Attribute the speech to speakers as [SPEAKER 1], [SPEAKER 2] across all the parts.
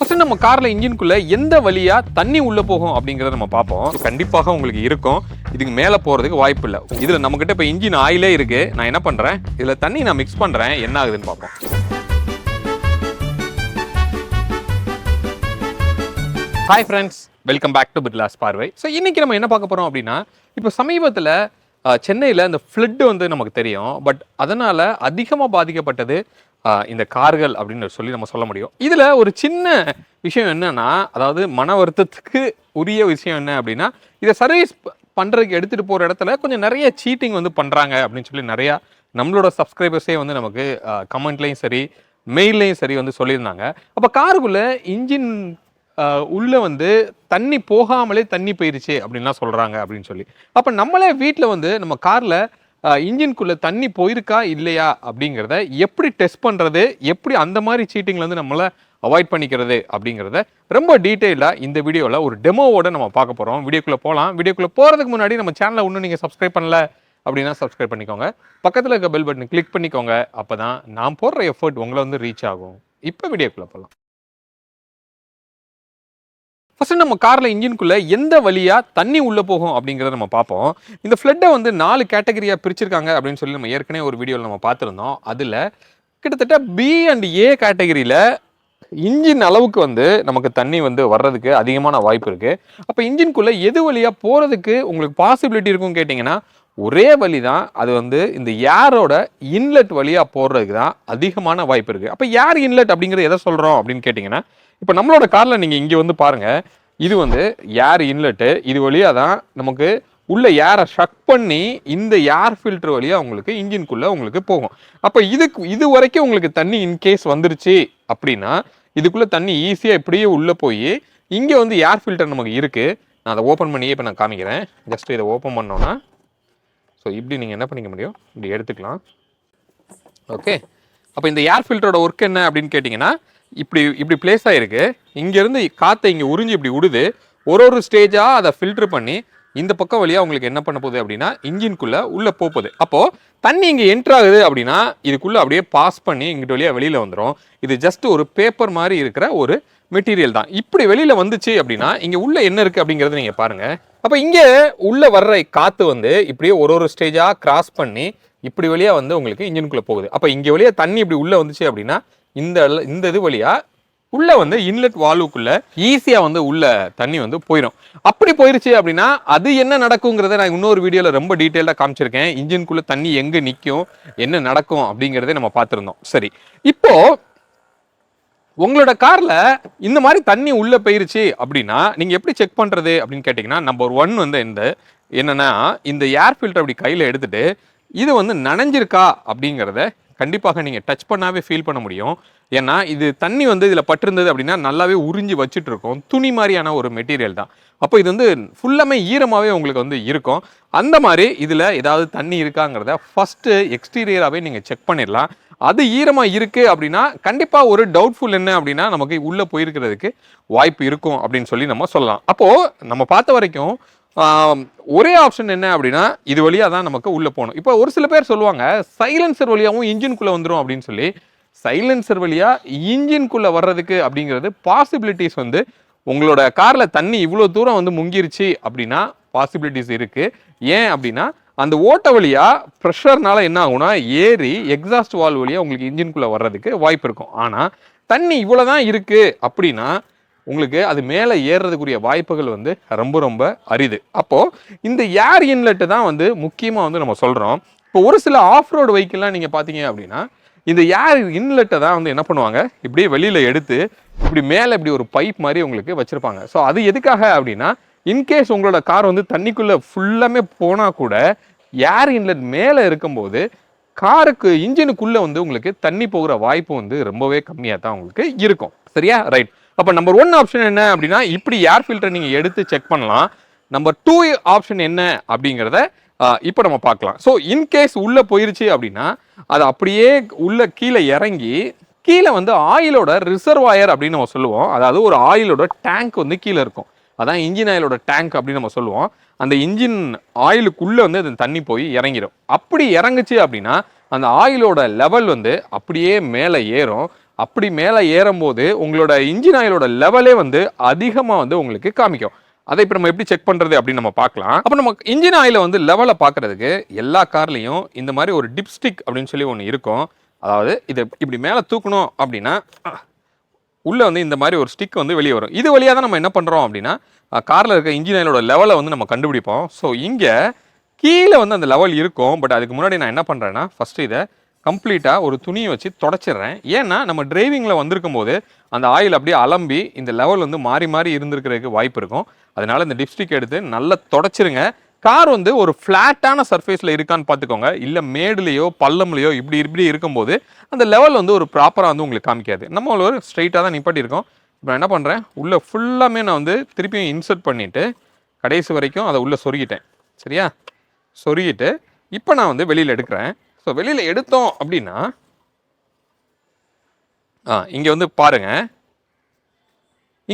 [SPEAKER 1] First நம்ம கார்ல இன்ஜின்குள்ள எந்த வழியா தண்ணி உள்ள போகும் அப்படிங்கறத நம்ம பார்ப்போம். கண்டிப்பாக உங்களுக்கு இருக்கும். இதுக்கு மேல போறதுக்கு வாய்ப்பு இல்லை. இதுல நம்ம கிட்ட இப்ப இன்ஜின் ஆயிலே இருக்கு. நான் என்ன பண்றேன், இதுல தண்ணி நான் மிக்ஸ் பண்றேன், என்ன ஆகுதுன்னு பார்ப்போம். Hi friends, welcome back to பிர்லாஸ் பார்வை. ஸோ இன்னைக்கு நம்ம என்ன பார்க்க போறோம் அப்படின்னா, இப்போ சமீபத்தில் சென்னையில் இந்த ஃப்ளட் வந்து நமக்கு தெரியும். பட் அதனால அதிகமாக பாதிக்கப்பட்டது இந்த கார்கள் அப்படின்னு சொல்லி நம்ம சொல்ல முடியும். இதில் ஒரு சின்ன விஷயம் என்னன்னா, அதாவது மன வருத்தத்துக்கு உரிய விஷயம் என்ன அப்படின்னா, இதை சர்வீஸ் பண்ணுறதுக்கு எடுத்துகிட்டு போகிற இடத்துல கொஞ்சம் நிறைய சீட்டிங் வந்து பண்ணுறாங்க அப்படின்னு சொல்லி நிறையா நம்மளோட சப்ஸ்கிரைபர்ஸே வந்து நமக்கு கமெண்ட்லேயும் சரி மெயில்லையும் சரி வந்து சொல்லியிருந்தாங்க. அப்போ காருக்குள்ளே இன்ஜின் உள்ள வந்து தண்ணி போகாமலே தண்ணி போயிருச்சு அப்படின்லாம் சொல்றாங்க அப்படின்னு சொல்லி. அப்ப நம்மளே வீட்டில் வந்து நம்ம கார்ல இன்ஜின்குள்ள தண்ணி போயிருக்கா இல்லையா அப்படிங்கிறத எப்படி டெஸ்ட் பண்றது, எப்படி அந்த மாதிரி சீட்டிங்ல இருந்து நம்மளை அவாய்ட் பண்ணிக்கிறது அப்படிங்கிறத ரொம்ப டீட்டெயிலாக இந்த வீடியோவில் ஒரு டெமோவோட நம்ம பார்க்க போகிறோம். வீடியோக்குள்ளே போகலாம். வீடியோக்குள்ளே போகிறதுக்கு முன்னாடி நம்ம சேனலை இன்னும் நீங்கள் சப்ஸ்கிரைப் பண்ணல அப்படின்னா சப்ஸ்கிரைப் பண்ணிக்கோங்க. பக்கத்தில் இருக்க பெல் பட்டன் கிளிக் பண்ணிக்கோங்க. அப்போ தான் நான் போடுற எஃபர்ட் உங்களை வந்து ரீச் ஆகும். இப்போ வீடியோக்குள்ளே போகலாம். ஃபர்ஸ்ட் நம்ம கார்ல இன்ஜின்குள்ள எந்த வழியா தண்ணி உள்ள போகும் அப்படிங்கிறத நம்ம பார்ப்போம். இந்த ஃப்ளட்டை வந்து 4 கேட்டகரியா பிரிச்சிருக்காங்க அப்படின்னு சொல்லி நம்ம ஏற்கனவே ஒரு வீடியோவில் நம்ம பார்த்துருந்தோம். அதில் கிட்டத்தட்ட பி அண்ட் ஏ கேட்டகரியில் இன்ஜின் அளவுக்கு வந்து நமக்கு தண்ணி வந்து வர்றதுக்கு அதிகமான வாய்ப்பு இருக்கு. அப்போ இன்ஜின்குள்ள எது வழியா போறதுக்கு உங்களுக்கு பாசிபிலிட்டி இருக்குன்னு கேட்டிங்கன்னா, ஒரே வழி தான். அது வந்து இந்த ஏரோட இன்லெட் வழியா போடுறதுக்கு தான் அதிகமான வாய்ப்பு இருக்கு. அப்போ ஏர் இன்லெட் அப்படிங்கிறது எதை சொல்றோம் அப்படின்னு கேட்டிங்கன்னா, இப்போ நம்மளோட காரில் நீங்கள் இங்கே வந்து பாருங்கள், இது வந்து ஏர் இன்லெட்டு. இது வழியாக தான் நமக்கு உள்ள ஏரை ஷக் பண்ணி இந்த ஏர் ஃபில்டர் வழியாக உங்களுக்கு இன்ஜின்குள்ளே உங்களுக்கு போகும். அப்போ இது வரைக்கும் உங்களுக்கு தண்ணி இன்கேஸ் வந்துருச்சு அப்படின்னா, இதுக்குள்ளே தண்ணி ஈஸியாக இப்படியே உள்ளே போய் இங்கே வந்து ஏர் ஃபில்டர் நமக்கு இருக்குது. நான் அதை ஓப்பன் பண்ணியே இப்போ நான் காமிக்கிறேன். ஜஸ்ட் இதை ஓப்பன் பண்ணோன்னா, ஸோ இப்படி நீங்கள் என்ன பண்ணிக்க முடியும், இப்படி எடுத்துக்கலாம். ஓகே, அப்போ இந்த ஏர் ஃபில்டரோட ஒர்க் என்ன அப்படின்னு கேட்டிங்கன்னா, இப்படி பிளேஸ் ஆகிருக்கு. இங்கேருந்து காற்றை இங்கே உறிஞ்சி இப்படி விடுது. ஒரு ஸ்டேஜாக அதை ஃபில்டர் பண்ணி இந்த பக்கம் வழியாக உங்களுக்கு என்ன பண்ண போகுது அப்படின்னா, இன்ஜின்குள்ளே உள்ளே போகுது. அப்போது தண்ணி இங்கே என்ட்ரு ஆகுது அப்படின்னா, இதுக்குள்ளே அப்படியே பாஸ் பண்ணி இங்கிட்ட வழியாக வெளியில் வந்துடும். இது ஜஸ்ட் ஒரு பேப்பர் மாதிரி இருக்கிற ஒரு மெட்டீரியல் தான். இப்படி வெளியில் வந்துச்சு அப்படின்னா, இங்கே உள்ளே என்ன இருக்குது அப்படிங்கிறத நீங்கள் பாருங்கள். அப்போ இங்கே உள்ளே வர்ற காற்று வந்து இப்படியே ஒரு ஸ்டேஜாக கிராஸ் பண்ணி இப்படி வழியாக வந்து உங்களுக்கு இன்ஜின்குள்ளே போகுது. அப்போ இங்கே வழியாக தண்ணி இப்படி உள்ளே வந்துச்சு அப்படின்னா, இந்த இது வழியா உள்ள வந்து இன்லெட் வால்வுக்குள்ள ஈஸியா வந்து உள்ள தண்ணி வந்து போயிடும். அப்படி போயிருச்சு அப்படின்னா அது என்ன நடக்குங்கிறத நான் இன்னொரு வீடியோல ரொம்ப டீட்டெயிலாக காமிச்சிருக்கேன். இன்ஜின்குள்ள தண்ணி எங்க நிற்கும், என்ன நடக்கும் அப்படிங்கிறத நம்ம பார்த்துருந்தோம். சரி, இப்போ உங்களோட கார்ல இந்த மாதிரி தண்ணி உள்ள போயிருச்சு அப்படின்னா நீங்க எப்படி செக் பண்றது அப்படின்னு கேட்டீங்கன்னா, நம்பர் 1 வந்து என்னன்னா, இந்த ஏர் ஃபில்டர் அப்படி கையில எடுத்துட்டு இது வந்து நனைஞ்சிருக்கா அப்படிங்கிறத கண்டிப்பாக நீங்கள் டச் பண்ணாவே ஃபீல் பண்ண முடியும். ஏன்னா இது தண்ணி வந்து இதில் பட்டிருந்தது அப்படின்னா நல்லாவே உறிஞ்சி வச்சுட்டு இருக்கும். துணி மாதிரியான ஒரு மெட்டீரியல் தான். அப்போ இது வந்து ஃபுல்லாமே ஈரமாகவே உங்களுக்கு வந்து இருக்கும். அந்த மாதிரி இதில் ஏதாவது தண்ணி இருக்காங்கிறத ஃபஸ்ட்டு எக்ஸ்டீரியராகவே நீங்கள் செக் பண்ணிடலாம். அது ஈரமாக இருக்குது அப்படின்னா கண்டிப்பாக ஒரு டவுட்ஃபுல் என்ன அப்படின்னா, நமக்கு உள்ளே போயிருக்கிறதுக்கு வாய்ப்பு இருக்கும் அப்படின்னு சொல்லி நம்ம சொல்லலாம். அப்போது நம்ம பார்த்த வரைக்கும் ஒரே ஆப்ஷன் என்ன அப்படின்னா, இது வழியாக தான் நமக்கு உள்ளே போகணும். இப்போ ஒரு சில பேர் சொல்லுவாங்க, சைலன்சர் வழியாகவும் இன்ஜின்குள்ளே வந்துடும் அப்படின்னு சொல்லி. சைலன்சர் வழியாக இன்ஜின்குள்ளே வர்றதுக்கு அப்படிங்கிறது பாசிபிலிட்டிஸ் வந்து உங்களோட காரில் தண்ணி இவ்வளோ தூரம் வந்து முங்கிருச்சு அப்படின்னா பாசிபிலிட்டிஸ் இருக்குது. ஏன் அப்படின்னா, அந்த ஓட்ட வழியாக ப்ரெஷர்னால என்ன ஆகும்னா ஏறி எக்ஸாஸ்ட் வால்வ் வழியாக உங்களுக்கு இன்ஜின்குள்ளே வர்றதுக்கு வாய்ப்பு இருக்கும். ஆனால் தண்ணி இவ்வளோ தான் இருக்குது அப்படின்னா உங்களுக்கு அது மேலே ஏறுறதுக்குரிய வாய்ப்புகள் வந்து ரொம்ப ரொம்ப அரிது. அப்போது இந்த ஏர் இன்லெட்டு தான் வந்து முக்கியமாக வந்து நம்ம சொல்கிறோம். இப்போ ஒரு சில ஆஃப் ரோடு வெஹிக்கிள்லாம் நீங்கள் பார்த்தீங்க அப்படின்னா, இந்த ஏர் இன்லெட்டை தான் வந்து என்ன பண்ணுவாங்க, இப்படியே வெளியில் எடுத்து இப்படி மேலே இப்படி ஒரு பைப் மாதிரி உங்களுக்கு வச்சுருப்பாங்க. ஸோ அது எதுக்காக அப்படின்னா, இன்கேஸ் உங்களோட கார் வந்து தண்ணிக்குள்ளே ஃபுல்லாமே போனால் கூட ஏர் இன்லெட் மேலே இருக்கும்போது காருக்கு இன்ஜினுக்குள்ளே வந்து உங்களுக்கு தண்ணி போகிற வாய்ப்பு வந்து ரொம்பவே கம்மியாக தான் உங்களுக்கு இருக்கும். சரியா? ரைட். அப்போ நம்பர் 1 ஆப்ஷன் என்ன அப்படின்னா, இப்படி ஏர் ஃபில்டர் நீங்கள் எடுத்து செக் பண்ணலாம். நம்பர் 2 ஆப்ஷன் என்ன அப்படிங்கிறத இப்போ நம்ம பார்க்கலாம். ஸோ இன்கேஸ் உள்ளே போயிருச்சு அப்படின்னா, அது அப்படியே உள்ள கீழே இறங்கி கீழே வந்து ஆயிலோட ரிசர்வாயர் அப்படின்னு நம்ம சொல்லுவோம். அதாவது ஒரு ஆயிலோட டேங்க் வந்து கீழே இருக்கும். அதான் இன்ஜின் ஆயிலோட டேங்க் அப்படின்னு நம்ம சொல்லுவோம். அந்த இன்ஜின் ஆயிலுக்குள்ளே வந்து அது தண்ணி போய் இறங்கிடும். அப்படி இறங்குச்சு அப்படின்னா அந்த ஆயிலோட லெவல் வந்து அப்படியே மேலே ஏறும். அப்படி மேலே ஏறும்போது உங்களோட இன்ஜின் ஆயிலோட லெவலே வந்து அதிகமாக வந்து உங்களுக்கு காமிக்கும். அதை இப்போ நம்ம எப்படி செக் பண்ணுறது அப்படின்னு நம்ம பார்க்கலாம். அப்போ நம்ம இன்ஜின் ஆயிலை வந்து லெவலை பார்க்குறதுக்கு எல்லா கார்லேயும் இந்த மாதிரி ஒரு டிப்ஸ்டிக் அப்படின்னு சொல்லி ஒன்று இருக்கும். அதாவது இதை இப்படி மேலே தூக்கணும் அப்படின்னா உள்ளே வந்து இந்த மாதிரி ஒரு ஸ்டிக் வந்து வெளியே வரும். இது வழியாக தான் நம்ம என்ன பண்ணுறோம் அப்படின்னா காரில் இருக்க இன்ஜின் ஆயிலோட லெவலை வந்து நம்ம கண்டுபிடிப்போம். ஸோ இங்கே கீழே வந்து அந்த லெவல் இருக்கும். பட் அதுக்கு முன்னாடி நான் என்ன பண்ணுறேன்னா ஃபஸ்ட்டு இதை கம்ப்ளீட்டாக ஒரு துணியை வச்சு தொடச்சிடுறேன். ஏன்னா நம்ம டிரைவிங்கில் வந்திருக்கும் போது அந்த ஆயில் அப்படியே அலம்பி இந்த லெவல் வந்து மாறி மாறி இருந்திருக்கிறதுக்கு வாய்ப்பு இருக்கும். அதனால இந்த டிப்ஸ்டிக் எடுத்து நல்லா தொடச்சிருங்க. கார் வந்து ஒரு ஃப்ளாட்டான சர்ஃபேஸில் இருக்கான்னு பார்த்துக்கோங்க. இல்லை மேடுலையோ பள்ளம்லையோ இப்படி இப்படி இருக்கும்போது அந்த லெவல் வந்து ஒரு ப்ராப்பராக வந்து உங்களுக்கு காமிக்காது. நம்ம ஒரு ஸ்ட்ரைட்டாக தான் நிப்பாட்டியிருக்கோம். இப்போ நான் என்ன பண்ணுறேன், உள்ளே ஃபுல்லாமே நான் வந்து திருப்பியும் இன்சர்ட் பண்ணிவிட்டு கடைசி வரைக்கும் அதை உள்ளே சொருகிட்டேன். சரியா, சொருகிட்டு இப்போ நான் வந்து வெளியில் எடுக்கிறேன். ஸோ வெளியில் எடுத்தோம் அப்படின்னா இங்கே வந்து பாருங்கள்,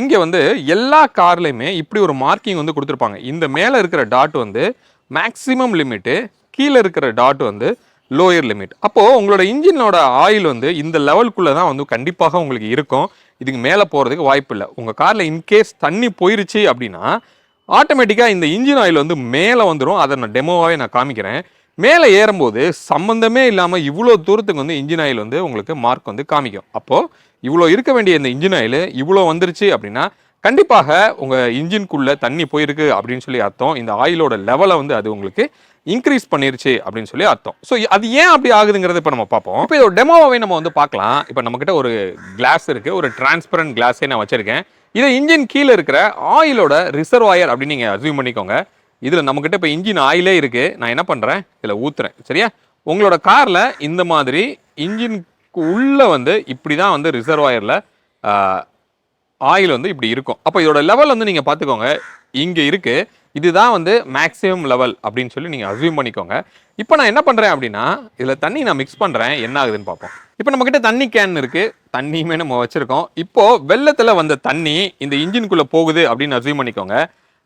[SPEAKER 1] இங்கே வந்து எல்லா கார்லையுமே இப்படி ஒரு மார்க்கிங் வந்து கொடுத்துருப்பாங்க. இந்த மேலே இருக்கிற டாட் வந்து மேக்ஸிமம் லிமிட்டு, கீழே இருக்கிற டாட் வந்து லோயர் லிமிட். அப்போது உங்களோட இன்ஜினோட ஆயில் வந்து இந்த லெவலுக்குள்ளே தான் வந்து கண்டிப்பாக உங்களுக்கு இருக்கும். இதுக்கு மேலே போகிறதுக்கு வாய்ப்பு இல்லை. உங்கள் காரில் இன்கேஸ் தண்ணி போயிருச்சு அப்படின்னா ஆட்டோமேட்டிக்காக இந்த இன்ஜின் ஆயில் வந்து மேலே வந்துடும். அதை நான் டெமோவாகவே நான் காமிக்கிறேன். மேலே ஏறும்போது சம்மந்தமே இல்லாமல் இவ்வளோ தூரத்துக்கு வந்து இன்ஜின் ஆயில் வந்து உங்களுக்கு மார்க் வந்து காமிக்கும். அப்போது இவ்வளோ இருக்க வேண்டிய இந்த இன்ஜின் ஆயில் இவ்வளோ வந்துருச்சு அப்படின்னா கண்டிப்பாக உங்கள் இன்ஜின்குள்ளே தண்ணி போயிருக்கு அப்படின்னு சொல்லி அர்த்தம். இந்த ஆயிலோட லெவலை வந்து அது உங்களுக்கு இன்க்ரீஸ் பண்ணிருச்சு அப்படின்னு சொல்லி அர்த்தம். ஸோ அது ஏன் அப்படி ஆகுதுங்கிறத இப்போ நம்ம பார்ப்போம். இப்போ இதோட டெமோவை நம்ம வந்து பார்க்கலாம். இப்போ நம்மக்கிட்ட ஒரு கிளாஸ் இருக்குது, ஒரு டிரான்ஸ்பரண்ட் கிளாஸே நான் வச்சுருக்கேன். இதை இன்ஜின் கீழே இருக்கிற ஆயிலோட ரிசர்வாயர் அப்படின்னு நீங்கள் அஸ்யூம் பண்ணிக்கோங்க. இதில் நம்மக்கிட்ட இப்போ இன்ஜின் ஆயிலே இருக்குது. நான் என்ன பண்ணுறேன், இதில் ஊற்றுறேன். சரியா, உங்களோட காரில் இந்த மாதிரி இன்ஜினுக்கு உள்ளே வந்து இப்படி தான் வந்து ரிசர்வாயரில் ஆயில் வந்து இப்படி இருக்கும். அப்போ இதோட லெவல் வந்து நீங்கள் பார்த்துக்கோங்க, இங்கே இருக்குது. இதுதான் வந்து மேக்ஸிமம் லெவல் அப்படின்னு சொல்லி நீங்கள் அஸ்யூம் பண்ணிக்கோங்க. இப்போ நான் என்ன பண்ணுறேன் அப்படின்னா இதில் தண்ணி நான் மிக்ஸ் பண்ணுறேன், என்ன ஆகுதுன்னு பார்ப்போம். இப்போ நம்மக்கிட்ட தண்ணி கேன் இருக்குது, தண்ணியுமே நம்ம வச்சுருக்கோம். இப்போது வெள்ளத்தில் வந்த தண்ணி இந்த இன்ஜினுக்குள்ளே போகுது அப்படின்னு அஸ்யூம் பண்ணிக்கோங்க.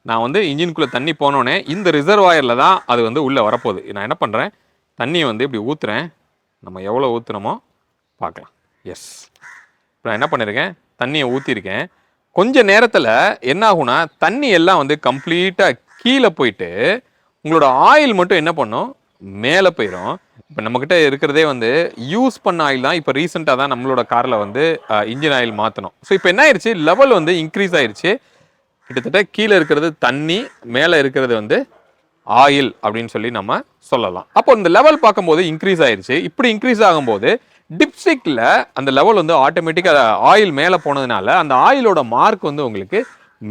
[SPEAKER 1] நான் வந்து இன்ஜினுக்குள்ளே தண்ணி போனோடனே இந்த ரிசர்வாயரில் தான் அது வந்து உள்ளே வரப்போகுது. நான் என்ன பண்ணுறேன், தண்ணியை வந்து இப்படி ஊற்றுறேன். நம்ம எவ்வளோ ஊற்றுறோமோ பார்க்கலாம். எஸ், இப்போ நான் என்ன பண்ணியிருக்கேன், தண்ணியை ஊற்றிருக்கேன். கொஞ்ச நேரத்தில் என்ன ஆகும்னா தண்ணி எல்லாம் வந்து கம்ப்ளீட்டாக கீழே போயிட்டு உங்களோட ஆயில் மட்டும் என்ன பண்ணும், மேலே போயிடும். இப்போ நம்மக்கிட்ட இருக்கிறதே வந்து யூஸ் பண்ண ஆயில் தான். இப்போ ரீசெண்டாக தான் நம்மளோட காரில் வந்து இன்ஜின் ஆயில் மாற்றணும். ஸோ இப்போ என்ன ஆயிடுச்சு, லெவல் வந்து இன்க்ரீஸ் ஆயிடுச்சு. கிட்டத்தட்ட கீழே இருக்கிறது தண்ணி, மேலே இருக்கிறது வந்து ஆயில் அப்படின்னு சொல்லி நம்ம சொல்லலாம். அப்போ இந்த லெவல் பார்க்கும்போது இன்க்ரீஸ் ஆயிடுச்சு. இப்படி இன்க்ரீஸ் ஆகும்போது டிப்ஸ்டிக்கில் அந்த லெவல் வந்து ஆட்டோமேட்டிக்காக ஆயில் மேலே போனதுனால அந்த ஆயிலோட மார்க் வந்து உங்களுக்கு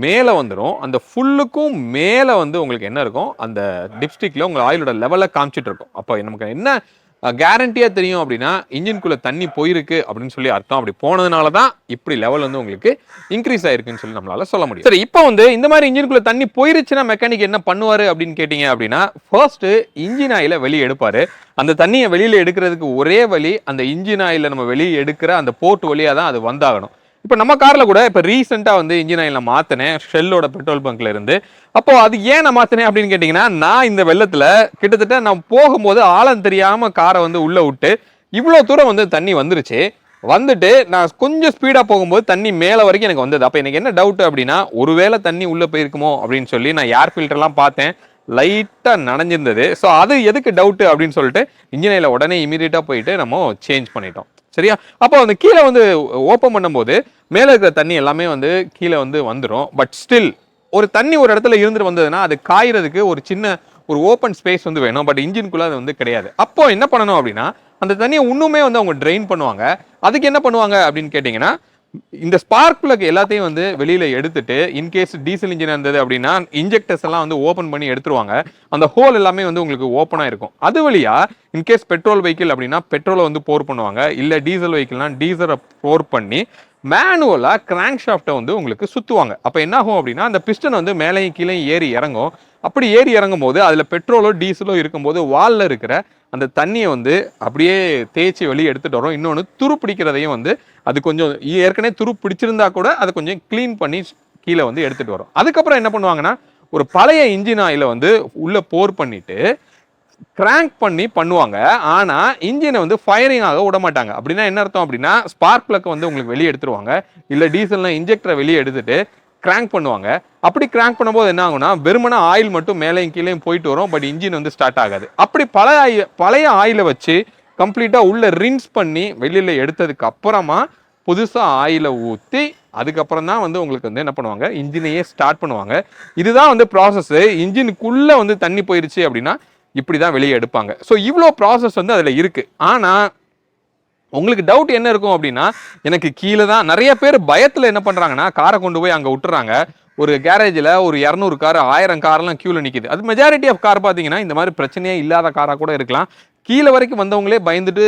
[SPEAKER 1] மேலே வந்துடும். அந்த ஃபுல்லுக்கும் மேலே வந்து உங்களுக்கு என்ன இருக்கும், அந்த டிப்ஸ்டிக்கில் உங்கள் ஆயிலோட லெவலை காமிச்சிட்டு இருக்கும். அப்போ நமக்கு என்ன கேரண்டியாக தெரியும் அப்படின்னா இன்ஜின்குள்ளே தண்ணி போயிருக்கு அப்படின்னு சொல்லி அர்த்தம். அப்படி போனதுனால தான் இப்படி லெவல் வந்து உங்களுக்கு இன்க்ரீஸ் ஆயிருக்குன்னு சொல்லி நம்மளால சொல்ல முடியும். சரி, இப்போ வந்து இந்த மாதிரி இன்ஜின்குள்ளே தண்ணி போயிருச்சுன்னா மெக்கானிக் என்ன பண்ணுவார் அப்படின்னு கேட்டிங்க அப்படின்னா ஃபர்ஸ்ட் இன்ஜின் ஆயிலை வெளியே எடுப்பார். அந்த தண்ணியை வெளியில் எடுக்கிறதுக்கு ஒரே வழி அந்த இன்ஜின் ஆயிலை நம்ம வெளியே எடுக்கிற அந்த போர்ட் வழியாக தான் அது வந்தாகணும். இப்போ நம்ம காரில் கூட இப்போ ரீசெண்டாக வந்து இன்ஜின் ஆயில் நான் மாற்றினேன் ஷெல்லோட பெட்ரோல் பங்க்ல இருந்து. அப்போ அது ஏன் நான் மாற்றினேன் அப்படின்னு கேட்டிங்கன்னா நான் இந்த வெள்ளத்தில் கிட்டத்தட்ட நான் போகும்போது ஆழம் தெரியாமல் காரை வந்து உள்ளே விட்டு இவ்வளோ தூரம் வந்து தண்ணி வந்துருச்சு. வந்துட்டு நான் கொஞ்சம் ஸ்பீடாக போகும்போது தண்ணி மேலே வரைக்கும் எனக்கு வந்தது. அப்போ எனக்கு என்ன டவுட் அப்படின்னா ஒருவேளை தண்ணி உள்ளே போயிருக்குமோ அப்படின்னு சொல்லி நான் ஏர் ஃபில்டர்லாம் பார்த்தேன், லைட்டாக நனைஞ்சிருந்தது. ஸோ அது எதுக்கு டவுட்டு அப்படின்னு சொல்லிட்டு இன்ஜின் ஆயிலை உடனே இமீடியட்டாக போயிட்டு நம்ம சேஞ்ச் பண்ணிட்டோம். சரியா, அப்போ அந்த கீழே வந்து ஓப்பன் பண்ணும்போது மேலே இருக்கிற தண்ணி எல்லாமே வந்து கீழே வந்து வந்துடும். பட் ஸ்டில் ஒரு தண்ணி ஒரு இடத்துல இருந்துட்டு வந்ததுன்னா அது காயறதுக்கு ஒரு சின்ன ஒரு ஓப்பன் ஸ்பேஸ் வந்து வேணும். பட் இன்ஜின்குள்ளே அது வந்து கிடையாது. அப்போ என்ன பண்ணணும் அப்படின்னா அந்த தண்ணியை இன்னுமே வந்து அவங்க ட்ரெயின் பண்ணுவாங்க. அதுக்கு என்ன பண்ணுவாங்க அப்படின்னு கேட்டிங்கன்னா இந்த ஸ்பார்க் பிளக் எல்லாத்தையும் வந்து வெளியில் எடுத்துட்டு இன்கேஸ் டீசல் இன்ஜின் இருந்தது அப்படின்னா இன்ஜெக்டர்ஸ் எல்லாம் வந்து ஓப்பன் பண்ணி எடுத்துருவாங்க. அந்த ஹோல் எல்லாமே வந்து உங்களுக்கு ஓப்பனாக இருக்கும். அது வழியா இன்கேஸ் பெட்ரோல் வெஹிக்கிள் அப்படின்னா பெட்ரோலை வந்து போர் பண்ணுவாங்க. இல்லை டீசல் வெஹிக்கிள்னா டீசலை போர் பண்ணி மேனுவலாக கிராங்க் ஷாஃப்ட்டை வந்து உங்களுக்கு சுற்றுவாங்க. அப்போ என்ன ஆகும் அப்படின்னா அந்த பிஸ்டன் வந்து மேலேயும் கீழே ஏறி இறங்கும். அப்படி ஏறி இறங்கும் போது அதில் பெட்ரோலோ டீசலோ இருக்கும்போது வாலில் இருக்கிற அந்த தண்ணியை வந்து அப்படியே தேய்ச்சி வெளியே எடுத்துகிட்டு வரும். இன்னொன்று துரு பிடிக்கிறதையும் வந்து அது கொஞ்சம் ஏற்கனவே துரு பிடிச்சிருந்தா கூட அதை கொஞ்சம் க்ளீன் பண்ணி கீழே வந்து எடுத்துகிட்டு வரும். அதுக்கப்புறம் என்ன பண்ணுவாங்கன்னா ஒரு பழைய இன்ஜின் ஆயிலை வந்து உள்ளே போர் பண்ணிவிட்டு கிராங்க் பண்ணி பண்ணுவாங்க. ஆனா இன்ஜினை வந்து ஃபயரிங் ஆக விட மாட்டாங்க. அப்படின்னா என்ன அர்த்தம் அப்படின்னா, ஸ்பார்க் பிளக் வந்து உங்களுக்கு வெளியே எடுத்துருவாங்க. இல்ல டீசல்னா இன்ஜெக்டரை வெளியே எடுத்துட்டு கிராங்க் பண்ணுவாங்க. அப்படி கிராங்க் பண்ணும்போது என்ன ஆகும்னா, வெறுமன ஆயில் மட்டும் மேலேயும் கீழேயும் போயிட்டு வரும். பட் இன்ஜின் வந்து ஸ்டார்ட் ஆகாது. அப்படி பழைய ஆயிலை வச்சு கம்ப்ளீட்டா உள்ள ரின்ஸ் பண்ணி வெளியில எடுத்ததுக்கு அப்புறமா புதுசா ஆயிலை ஊத்தி அதுக்கப்புறம் தான் வந்து உங்களுக்கு வந்து என்ன பண்ணுவாங்க, இன்ஜினையே ஸ்டார்ட் பண்ணுவாங்க. இதுதான் வந்து ப்ராசஸ். இன்ஜினுக்குள்ள வந்து தண்ணி போயிருச்சு அப்படின்னா இப்படிதான் வெளியே எடுப்பாங்க. ஸோ இவ்வளோ ப்ராசஸ் வந்து அதுல இருக்கு. ஆனா உங்களுக்கு டவுட் என்ன இருக்கும் அப்படின்னா, எனக்கு கீழே தான் நிறைய பேர் பயத்துல என்ன பண்றாங்கன்னா, காரை கொண்டு போய் அங்க விட்டுறாங்க. ஒரு கேரேஜில் ஒரு 200 கார் 1000 கார்லாம் கியூல நிக்குது. அது மெஜாரிட்டி ஆஃப் கார் பார்த்தீங்கன்னா இந்த மாதிரி பிரச்சனையே இல்லாத காராக கூட இருக்கலாம். கீழே வரைக்கும் வந்தவங்களே பயந்துட்டு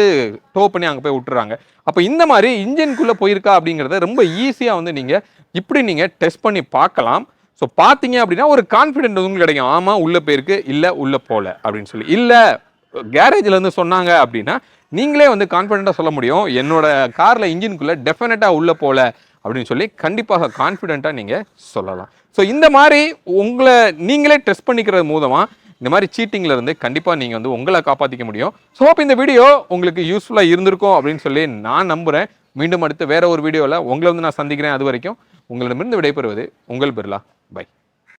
[SPEAKER 1] டோ பண்ணி அங்கே போய் விட்டுறாங்க. அப்போ இந்த மாதிரி இன்ஜின்குள்ளே போயிருக்கா அப்படிங்கிறத ரொம்ப ஈஸியாக வந்து நீங்கள் இப்படி நீங்கள் டெஸ்ட் பண்ணி பார்க்கலாம். ஸோ பார்த்தீங்க அப்படின்னா ஒரு கான்ஃபிடென்ட் உங்களுக்கு கிடைக்கும். ஆமாம் உள்ளே போயிருக்கு, இல்லை உள்ளே போகல அப்படின்னு சொல்லி. இல்லை கேரேஜில் இருந்து சொன்னாங்க அப்படின்னா நீங்களே வந்து கான்ஃபிடென்ட்டாக சொல்ல முடியும், என்னோட காரில் இன்ஜின்குள்ளே டெஃபினட்டாக உள்ளே போகல அப்படின்னு சொல்லி கண்டிப்பாக கான்ஃபிடென்ட்டாக நீங்கள் சொல்லலாம். ஸோ இந்த மாதிரி உங்களை நீங்களே டெஸ்ட் பண்ணிக்கிறது மூலமாக இந்த மாதிரி சீட்டிங்ல இருந்து கண்டிப்பாக நீங்கள் வந்து உங்களை காப்பாற்றிக்க முடியும். ஸோ அப்போ இந்த வீடியோ உங்களுக்கு யூஸ்ஃபுல்லாக இருந்திருக்கும் அப்படின்னு சொல்லி நான் நம்புகிறேன். மீண்டும் அடுத்து வேற ஒரு வீடியோவில் உங்களை வந்து நான் சந்திக்கிறேன். அது வரைக்கும் உங்களிடமிருந்து விடைபெறுவது உங்கள் பிர்லா. பை.